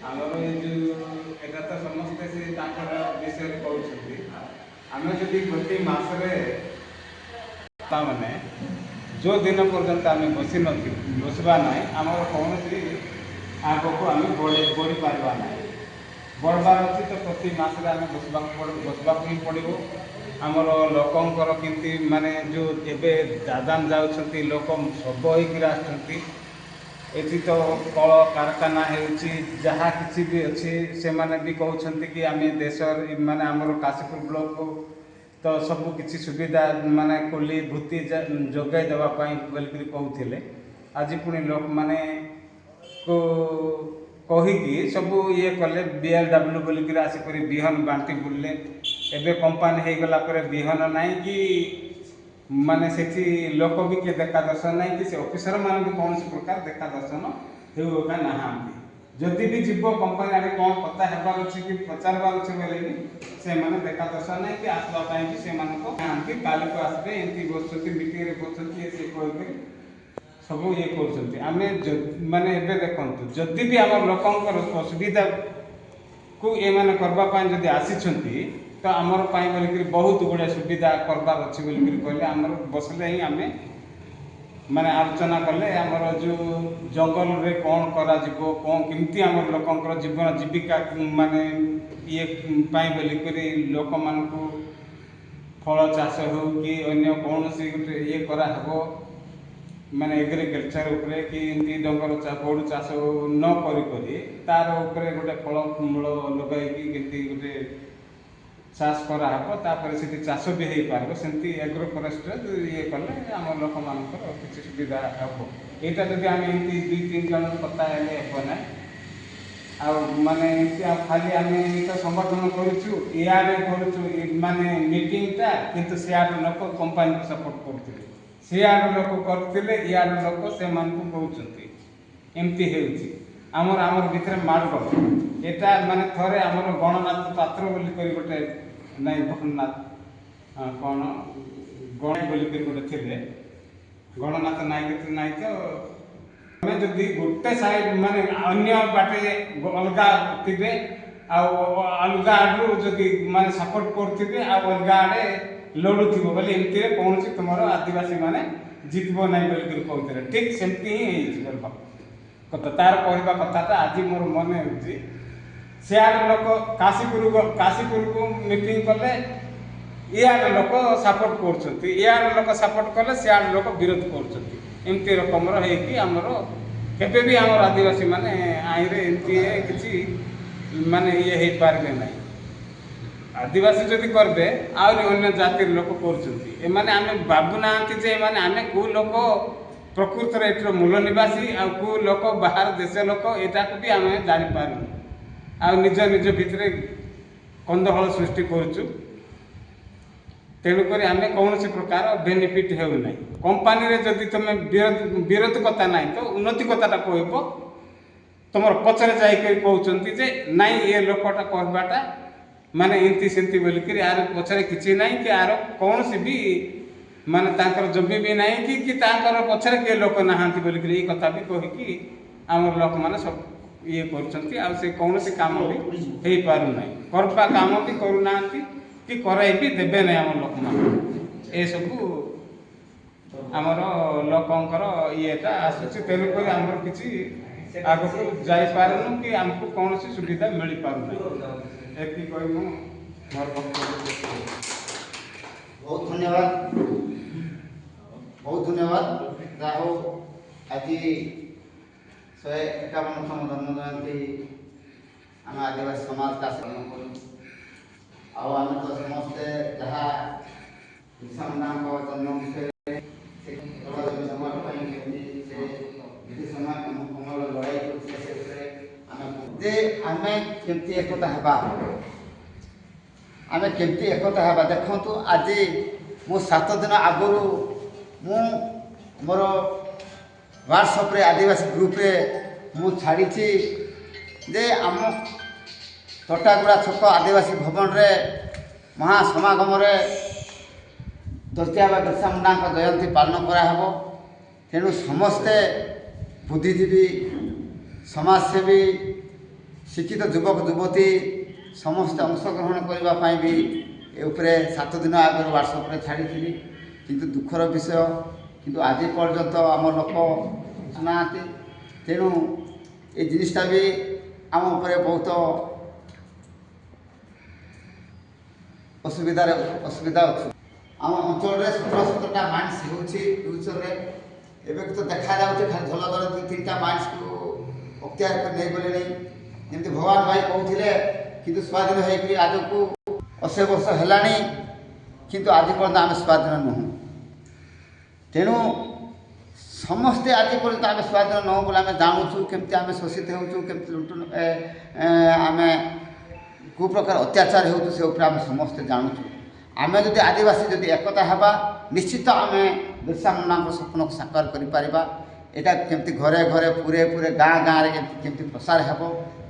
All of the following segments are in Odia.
ଆମର ଏ ଯେଉଁ ଏଇଟା ତ ସମସ୍ତେ ସେ ତାଙ୍କର ବିଷୟରେ କହୁଛନ୍ତି। ଆମେ ଯଦି ଗୋଟିଏ ମାସରେ ତାମାନେ ଯେଉଁ ଦିନ ପର୍ଯ୍ୟନ୍ତ ଆମେ ବସିବା ନାହିଁ ଆମର କୌଣସି ଆଗକୁ ଆମେ ବଢ଼ିପାରିବା ନାହିଁ। ବଢ଼ିବାର ଅଛି ତ ପ୍ରତି ମାସରେ ଆମେ ବସିବାକୁ ହିଁ ପଡ଼ିବ। ଆମର ଲୋକଙ୍କର କେମିତି ମାନେ ଯେଉଁ ଏବେ ଦାଦନ ଯାଉଛନ୍ତି ଲୋକ ଶବ ହେଇକିରି ଆସୁଛନ୍ତି। ଏଠି ତ କଳକାରଖାନା ହେଉଛି ଯାହା କିଛି ବି ଅଛି ସେମାନେ ବି କହୁଛନ୍ତି କି ଆମେ ଦେଶରେ ମାନେ ଆମର କାଶୀପୁର ବ୍ଲକକୁ ତ ସବୁ କିଛି ସୁବିଧା ମାନେ କୁଲି ଭୂତି ଯୋଗାଇ ଦେବା ପାଇଁ ବୋଲିକିରି କହୁଥିଲେ। ଆଜି ପୁଣି ଲୋକମାନେ କହିକି ସବୁ ଇଏ କଲେ BLW ବୋଲିକିରି ଆସିକରି ବିହନ ବାଣ୍ଟି ବୁଲିଲେ। ଏବେ କମ୍ପାନୀ ହେଇଗଲା ପରେ ବିହନ ନାହିଁ କି ମାନେ ସେଠି ଲୋକ ବି କିଏ ଦେଖା ଦର୍ଶନ ନାହିଁ କି ସେ ଅଫିସର ମାନେ ବି କୌଣସି ପ୍ରକାର ଦେଖା ଦର୍ଶନ ହେଉକା ନାହାନ୍ତି। ଯଦି ବି ଯିବ କମ୍ପାନୀ ଆଡ଼େ କ'ଣ କଥା ହେବାର ଅଛି କି ପଚାରିବାର ଅଛି ବୋଲେ ବି ସେମାନେ ଦେଖା ଦର୍ଶନ ନାହିଁ କି ଆସିବା ପାଇଁ ବି ସେମାନଙ୍କୁ ନାହାନ୍ତି। କାଲିକୁ ଆସିବେ ଏମିତି ବସୁଛନ୍ତି ମିଟିଂରେ ବସୁଛନ୍ତି ସେ କହିକରି ସବୁ ଇଏ କରୁଛନ୍ତି। ଆମେ ମାନେ ଏବେ ଦେଖନ୍ତୁ ଯଦି ବି ଆମର ଲୋକଙ୍କର ଅସୁବିଧାକୁ ଏମାନେ କରିବା ପାଇଁ ଯଦି ଆସିଛନ୍ତି ତ ଆମର ପାଇଁ ବୋଲିକିରି ବହୁତ ଗୁଡ଼ିଏ ସୁବିଧା କରବାର ଅଛି ବୋଲିକିରି କହିଲେ ଆମର ବସିଲେ ହିଁ ଆମେ ମାନେ ଆଲୋଚନା କଲେ ଆମର ଯେଉଁ ଜଙ୍ଗଲରେ କ'ଣ କରାଯିବ କ'ଣ କେମିତି ଆମର ଲୋକଙ୍କର ଜୀବନ ଜୀବିକା ମାନେ ଇଏ ପାଇଁ ବୋଲିକରି ଲୋକମାନଙ୍କୁ ଫଳ ଚାଷ ହେଉ କି ଅନ୍ୟ କୌଣସି ଗୋଟେ ଇଏ କରାହେବ ମାନେ ଏଗ୍ରିକଲଚର ଉପରେ କି ଏମିତି ପୋଡ଼ୁ ଚାଷ ନ କରି ତାର ଉପରେ ଗୋଟେ ଫଳମୂଳ ଲଗାଇକି କେମିତି ଗୋଟେ ଚାଷ କରାହେବ ତାପରେ ସେଠି ଚାଷ ବି ହେଇପାରିବ। ସେମିତି ଏଗ୍ରୋ ଫରେଷ୍ଟରେ ଇଏ କଲେ ଆମ ଲୋକମାନଙ୍କର କିଛି ସୁବିଧା ହେବ। ଏଇଟା ଯଦି ଆମେ ଏମିତି 2-3 ଜଣ କଥା ହେଲେ ହେବ ନାହିଁ। ଆଉ ମାନେ ଏମିତି ଆଉ ଖାଲି ଆମେ ତ ସଂଗଠନ କରୁଛୁ ଇଆଡ଼େ କରୁଛୁ ମାନେ ମିଟିଂଟା କିନ୍ତୁ ସିଆଡ଼େ ଲୋକ କମ୍ପାନୀକୁ ସପୋର୍ଟ କରୁଥିଲେ ସିଆଡ଼େ ଲୋକ କରୁଥିଲେ ଇଆଡ଼େ ଲୋକ ସେମାନଙ୍କୁ କହୁଛନ୍ତି। ଏମିତି ହେଉଛି ଆମର ଭିତରେ ମାଡ଼ଗୋଳ। ଏଇଟା ମାନେ ଥରେ ଆମର ଗଣନାଥ ପାତ୍ର ବୋଲିକରି ଗୋଟେ ନାଇଁ ଭଟନାଥ କ'ଣ ଗଣ ବୋଲିକରି ଗୋଟେ ଥିଲେ ଗଣନାଥ ନାଇଁ ତ ଆମେ ଯଦି ଗୋଟେ ସାଇଡ୍ ମାନେ ଅନ୍ୟ ବାଟେ ଅଲଗା ଥିବେ ଆଉ ଅଲଗା ଆଡ଼ୁ ଯଦି ମାନେ ସପୋର୍ଟ କରୁଥିବେ ଆଉ ଅଲଗା ଆଡ଼େ ଲଢ଼ୁଥିବ ବୋଲି ଏମିତିରେ କୌଣସି ତୁମର ଆଦିବାସୀ ମାନେ ଜିତିବ ନାହିଁ ବୋଲିକରି କହୁଥିଲେ। ଠିକ୍ ସେମିତି ହିଁ ହେଇଛି ବୋଲିବା କଥା। ତାର କହିବା କଥାଟା ଆଜି ମୋର ମନେ ହେଉଛି। ସିଆଡ଼େ ଲୋକ କାଶୀପୁରକୁ ମିଟିଂ କଲେ ଇଆଡ଼େ ଲୋକ ସପୋର୍ଟ କରୁଛନ୍ତି ଇଆଡ଼େ ଲୋକ ସପୋର୍ଟ କଲେ ସିଆଡ଼େ ଲୋକ ବିରୋଧ କରୁଛନ୍ତି। ଏମିତି ରକମର ହେଇକି ଆମର କେବେ ବି ଆମର ଆଦିବାସୀ ମାନେ ଆଇନରେ ଏମିତି କିଛି ମାନେ ଇଏ ହେଇପାରିବେ ନାହିଁ। ଆଦିବାସୀ ଯଦି କରିବେ ଆହୁରି ଅନ୍ୟ ଜାତିର ଲୋକ କରୁଛନ୍ତି। ଏମାନେ ଆମେ ଭାବୁନାହାନ୍ତି ଯେ ଏମାନେ ଆମେ କେଉଁ ଲୋକ ପ୍ରକୃତରେ ଏଠିର ମୂଳ ନିବାସୀ ଆଉ କେଉଁ ଲୋକ ବାହାର ଦେଶ ଲୋକ ଏଟାକୁ ବି ଆମେ ଜାଣିପାରୁନୁ। ଆଉ ନିଜ ଭିତରେ କନ୍ଦହଳ ସୃଷ୍ଟି କରୁଛୁ। ତେଣୁକରି ଆମେ କୌଣସି ପ୍ରକାର ବେନିଫିଟ୍ ହେଉନାହିଁ। କମ୍ପାନୀରେ ଯଦି ତୁମେ ବିରୋଧ କଥା ନାହିଁ ତ ଉନ୍ନତି କଥାଟା କହିବ ତୁମର ପଛରେ ଯାଇକରି କହୁଛନ୍ତି ଯେ ନାଇଁ ଏ ଲୋକଟା କହିବାଟା ମାନେ ଏମିତି ସେମିତି ବୋଲିକିରି ଆର ପଛରେ କିଛି ନାହିଁ କି ଆର କୌଣସି ବି ମାନେ ତାଙ୍କର ଜମି ବି ନାହିଁ କି ତାଙ୍କର ପଛରେ କିଏ ଲୋକ ନାହାନ୍ତି ବୋଲିକିରି ଏଇ କଥା ବି କହିକି ଆମର ଲୋକମାନେ ସବୁ ଇଏ କରୁଛନ୍ତି। ଆଉ ସେ କୌଣସି କାମ ବି ହେଇପାରୁନାହିଁ। କରିବା କାମ ବି କରୁନାହାନ୍ତି କି କରାଇ ବି ଦେବେ ନାହିଁ ଆମ ଲୋକମାନେ। ଏସବୁ ଆମର ଲୋକଙ୍କର ଇଏଟା ଆସୁଛି। ତେଣୁକରି ଆମର କିଛି ଆଗକୁ ଯାଇପାରୁନୁ କି ଆମକୁ କୌଣସି ସୁବିଧା ମିଳିପାରୁନାହିଁ। ଏତିକି କହି ମୁଁ ମୋର ବକ୍ତବ୍ୟ ବହୁତ ଧନ୍ୟବାଦ ଯାହା ହଉ ଆଜି 151ତମ ଜନ୍ମ ଜୟନ୍ତୀ ଆମେ ଆଦିବାସୀ ସମାଜ ପାଳନ କରୁ। ଆଉ ଆମେ ତ ସମସ୍ତେ ଯାହା ବିର୍ସା ମୁଣ୍ଡାଙ୍କ ଜନ୍ମ ବିଷୟରେ ସମାଜ ପାଇଁ କେମିତି ସେ ବ୍ରିଟିଶ ଅମଳ ଲଢ଼ାଇ କରୁଥିଲେ ସେ ବିଷୟରେ ଆମେ କେମିତି ଏକତା ହେବା ଦେଖନ୍ତୁ ଆଜି ମୁଁ 7 ଦିନ ଆଗରୁ ମୁଁ ମୋର ହ୍ୱାଟ୍ସଆପ୍ରେ ଆଦିବାସୀ ଗ୍ରୁପ୍ରେ ମୁଁ ଛାଡ଼ିଛି ଯେ ଆମ ତୋଟାଗୁଡ଼ା ଛକ ଆଦିବାସୀ ଭବନରେ ମହାସମାଗମରେ ତୃତୀୟା ବା ବିର୍ସା ମୁଣ୍ଡାଙ୍କ ଜୟନ୍ତୀ ପାଳନ କରାହେବ। ତେଣୁ ସମସ୍ତେ ବୁଦ୍ଧିଜୀବୀ समाजसेवी शिक्षित युवक युवती समस्त अंशग्रहण करने भी ये 7 दिन आगे व्हाट्सएप छाड़ी किंतु दुखर विषय किंतु आज पर्यंत आम लोक सुना तेणु ये जिनिसटा भी आम उपर बहुत असुविधा अच्छे आम अंचल 17-17टा माइंस होफ्यूचर एवं तो देखा जाऊँच खाली झल झल 2-3टा माइंस को अख्तियार कर नहीं गले जमी भगवान भाई कहते किंतु स्वाधीन होकर आज को 80 वर्ष है किंतु आज पर्यंत आम स्वाधीन नुह तेणु समस्ते आज पर्यंत आम स्वाधीन नुह बोले आम जानूँ केमती आम शोषित होमती लुटन आम कौ प्रकार अत्याचार होम समस्ते जानूँ आम जदि आदिवासी जदि एकता हेबा निश्चित आम बिरसा मुंडा स्वप्न को साकार कर एटा केमती घरे घरे पूरे पूरे गाँ गाँव में केमती प्रसार हेब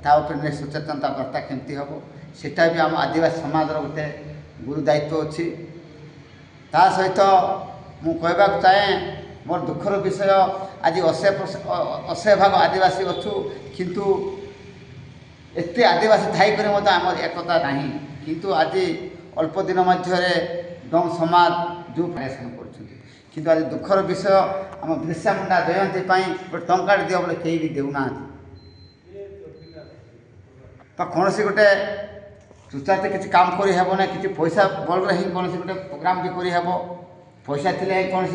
तापर सचेतनता वार्ता केमती हम सेटा भी आम आदिवासी समाज गोटे गुरु दायित्व अच्छी ता सहित मु कहवाक चाहे मोर दुखर विषय आज 80 भाग आदिवासी अच्छु किंतु एते आदिवासी थाई आम एकता नहीं किंतु आज अल्प दिन मध्य दम समाज जो प्रयासन कर आज दुखर विषय आम बिरसा मुंडा जयंती गोटे टंका दियो बोले कहीं भी देना तो कौन सी गोटे चुचाते किसी काम कर ना कि पैसा बल रही कौन गोटे प्रोग्राम भी कर पैसा थी कौन